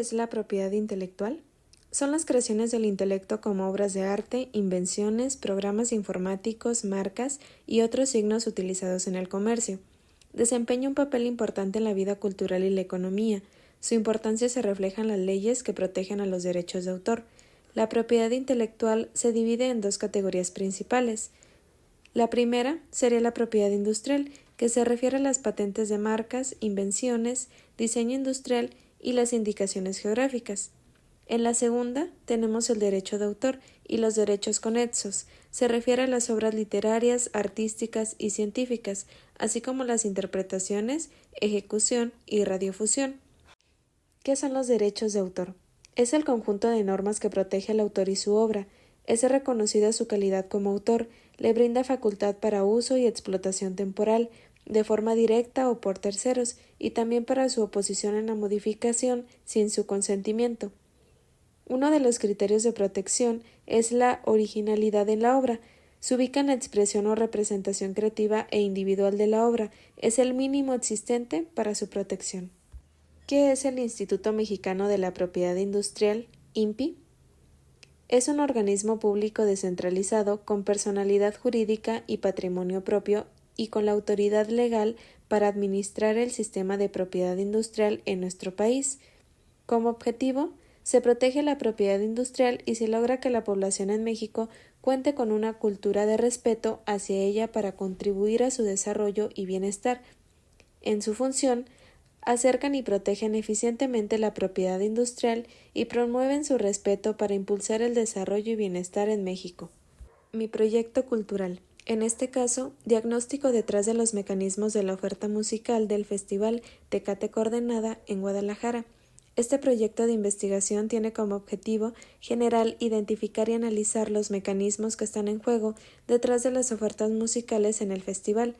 es la propiedad intelectual? Son las creaciones del intelecto como obras de arte, invenciones, programas informáticos, marcas y otros signos utilizados en el comercio. Desempeña un papel importante en la vida cultural y la economía. Su importancia se refleja en las leyes que protegen a los derechos de autor. La propiedad intelectual se divide en dos categorías principales. La primera sería la propiedad industrial, que se refiere a las patentes de marcas, invenciones, diseño industrial y las indicaciones geográficas. En la segunda tenemos el derecho de autor y los derechos conexos. Se refiere a las obras literarias, artísticas y científicas, así como las interpretaciones, ejecución y radiofusión. ¿Qué son los derechos de autor? Es el conjunto de normas que protege al autor y su obra. Es reconocida su calidad como autor, le brinda facultad para uso y explotación temporal, de forma directa o por terceros, y también para su oposición en la modificación sin su consentimiento. Uno de los criterios de protección es la originalidad en la obra. Se ubica en la expresión o representación creativa e individual de la obra. Es el mínimo existente para su protección. ¿Qué es el Instituto Mexicano de la Propiedad Industrial, INPI? Es un organismo público descentralizado con personalidad jurídica y patrimonio propio y con la autoridad legal para administrar el sistema de propiedad industrial en nuestro país. Como objetivo, se protege la propiedad industrial y se logra que la población en México cuente con una cultura de respeto hacia ella para contribuir a su desarrollo y bienestar. En su función, acercan y protegen eficientemente la propiedad industrial y promueven su respeto para impulsar el desarrollo y bienestar en México. Mi proyecto cultural. En este caso, diagnóstico detrás de los mecanismos de la oferta musical del Festival Tecate Coordenada en Guadalajara. Este proyecto de investigación tiene como objetivo general identificar y analizar los mecanismos que están en juego detrás de las ofertas musicales en el festival,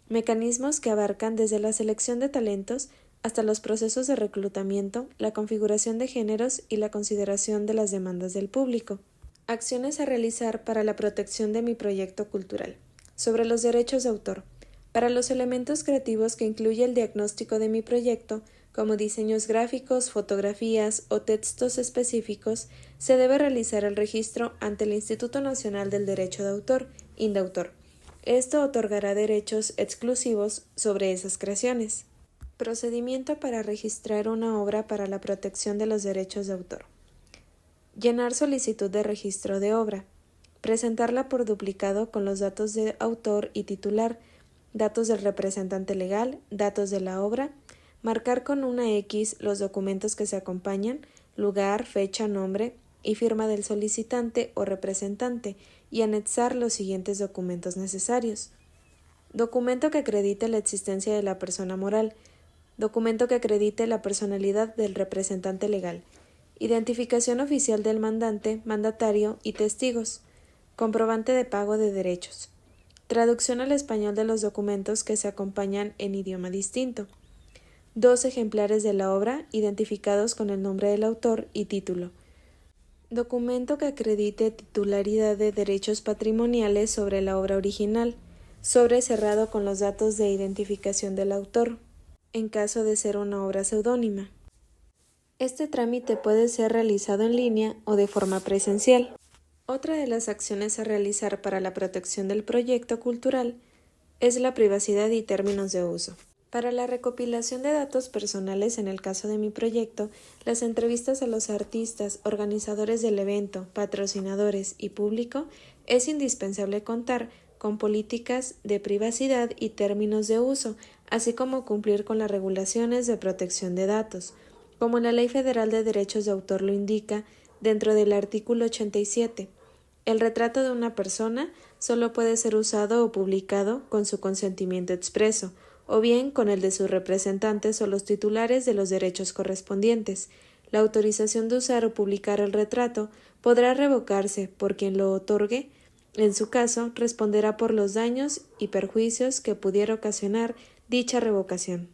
mecanismos que abarcan desde la selección de talentos hasta los procesos de reclutamiento, la configuración de géneros y la consideración de las demandas del público. Acciones a realizar para la protección de mi proyecto cultural. Sobre los derechos de autor. Para los elementos creativos que incluye el diagnóstico de mi proyecto, como diseños gráficos, fotografías o textos específicos, se debe realizar el registro ante el Instituto Nacional del Derecho de Autor, INDAUTOR. Esto otorgará derechos exclusivos sobre esas creaciones. Procedimiento para registrar una obra para la protección de los derechos de autor. Llenar solicitud de registro de obra. Presentarla por duplicado con los datos de autor y titular, datos del representante legal, datos de la obra, marcar con una X los documentos que se acompañan, lugar, fecha, nombre y firma del solicitante o representante y anexar los siguientes documentos necesarios. Documento que acredite la existencia de la persona moral. Documento que acredite la personalidad del representante legal. Identificación oficial del mandante, mandatario y testigos. Comprobante de pago de derechos. Traducción al español de los documentos que se acompañan en idioma distinto. 2 ejemplares de la obra identificados con el nombre del autor y título. Documento que acredite titularidad de derechos patrimoniales sobre la obra original. Sobre cerrado con los datos de identificación del autor, en caso de ser una obra seudónima. Este trámite puede ser realizado en línea o de forma presencial. Otra de las acciones a realizar para la protección del proyecto cultural es la privacidad y términos de uso. Para la recopilación de datos personales en el caso de mi proyecto, las entrevistas a los artistas, organizadores del evento, patrocinadores y público, es indispensable contar con políticas de privacidad y términos de uso, así como cumplir con las regulaciones de protección de datos, como la Ley Federal de Derechos de Autor lo indica dentro del artículo 87. El retrato de una persona solo puede ser usado o publicado con su consentimiento expreso, o bien con el de sus representantes o los titulares de los derechos correspondientes. La autorización de usar o publicar el retrato podrá revocarse por quien lo otorgue. En su caso, responderá por los daños y perjuicios que pudiera ocasionar dicha revocación.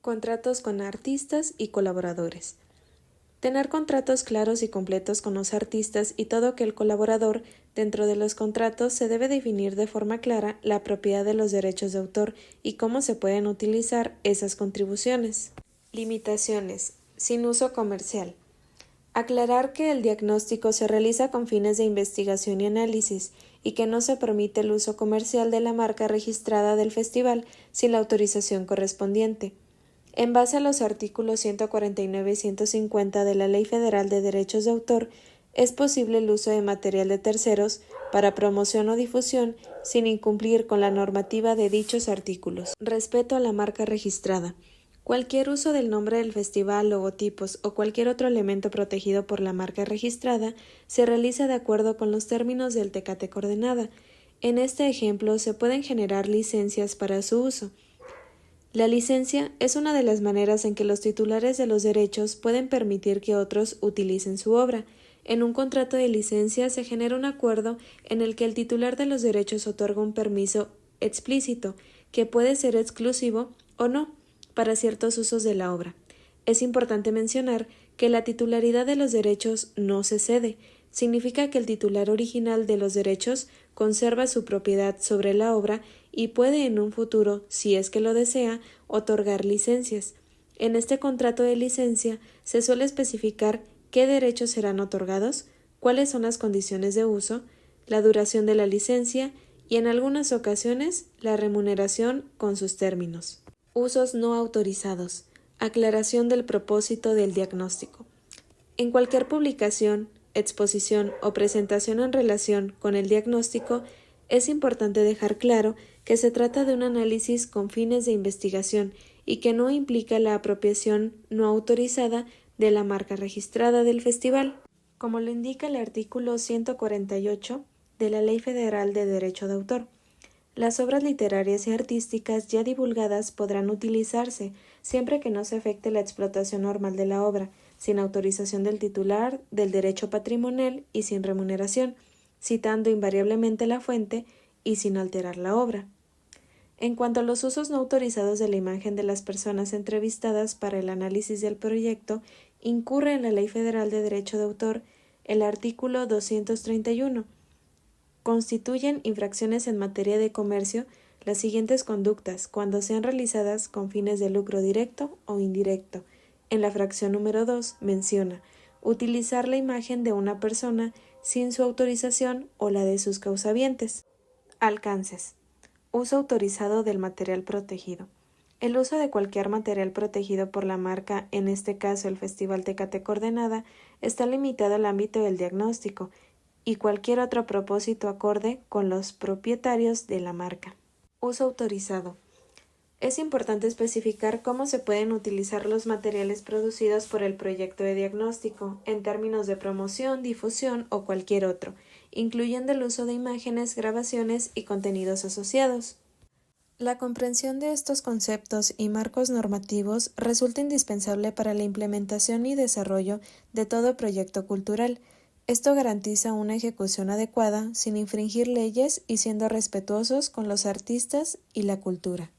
Contratos con artistas y colaboradores. Tener contratos claros y completos con los artistas y todo aquel colaborador. Dentro de los contratos se debe definir de forma clara la propiedad de los derechos de autor y cómo se pueden utilizar esas contribuciones. Limitaciones. Sin uso comercial. Aclarar que el diagnóstico se realiza con fines de investigación y análisis y que no se permite el uso comercial de la marca registrada del festival sin la autorización correspondiente. En base a los artículos 149 y 150 de la Ley Federal de Derechos de Autor, es posible el uso de material de terceros para promoción o difusión sin incumplir con la normativa de dichos artículos. Respeto a la marca registrada. Cualquier uso del nombre del festival, logotipos o cualquier otro elemento protegido por la marca registrada se realiza de acuerdo con los términos del Tecate Coordenada. En este ejemplo se pueden generar licencias para su uso. La licencia es una de las maneras en que los titulares de los derechos pueden permitir que otros utilicen su obra. En un contrato de licencia se genera un acuerdo en el que el titular de los derechos otorga un permiso explícito, que puede ser exclusivo o no, para ciertos usos de la obra. Es importante mencionar que la titularidad de los derechos no se cede. Significa que el titular original de los derechos conserva su propiedad sobre la obra y puede en un futuro, si es que lo desea, otorgar licencias. En este contrato de licencia se suele especificar qué derechos serán otorgados, cuáles son las condiciones de uso, la duración de la licencia y en algunas ocasiones la remuneración con sus términos. Usos no autorizados. Aclaración del propósito del diagnóstico. En cualquier publicación, exposición o presentación en relación con el diagnóstico, es importante dejar claro que se trata de un análisis con fines de investigación y que no implica la apropiación no autorizada de la marca registrada del festival, como lo indica el artículo 148 de la Ley Federal de Derecho de Autor. Las obras literarias y artísticas ya divulgadas podrán utilizarse, siempre que no se afecte la explotación normal de la obra, sin autorización del titular del derecho patrimonial y sin remuneración, citando invariablemente la fuente y sin alterar la obra. En cuanto a los usos no autorizados de la imagen de las personas entrevistadas para el análisis del proyecto, incurre en la Ley Federal de Derecho de Autor el artículo 231. Constituyen infracciones en materia de comercio las siguientes conductas cuando sean realizadas con fines de lucro directo o indirecto. En la fracción número 2 menciona utilizar la imagen de una persona sin su autorización o la de sus causavientes. Alcances. Uso autorizado del material protegido. El uso de cualquier material protegido por la marca, en este caso el Festival Tecate Coordenada, está limitado al ámbito del diagnóstico y cualquier otro propósito acorde con los propietarios de la marca. Uso autorizado. Es importante especificar cómo se pueden utilizar los materiales producidos por el proyecto de diagnóstico, en términos de promoción, difusión o cualquier otro, incluyendo el uso de imágenes, grabaciones y contenidos asociados. La comprensión de estos conceptos y marcos normativos resulta indispensable para la implementación y desarrollo de todo proyecto cultural. Esto garantiza una ejecución adecuada, sin infringir leyes y siendo respetuosos con los artistas y la cultura.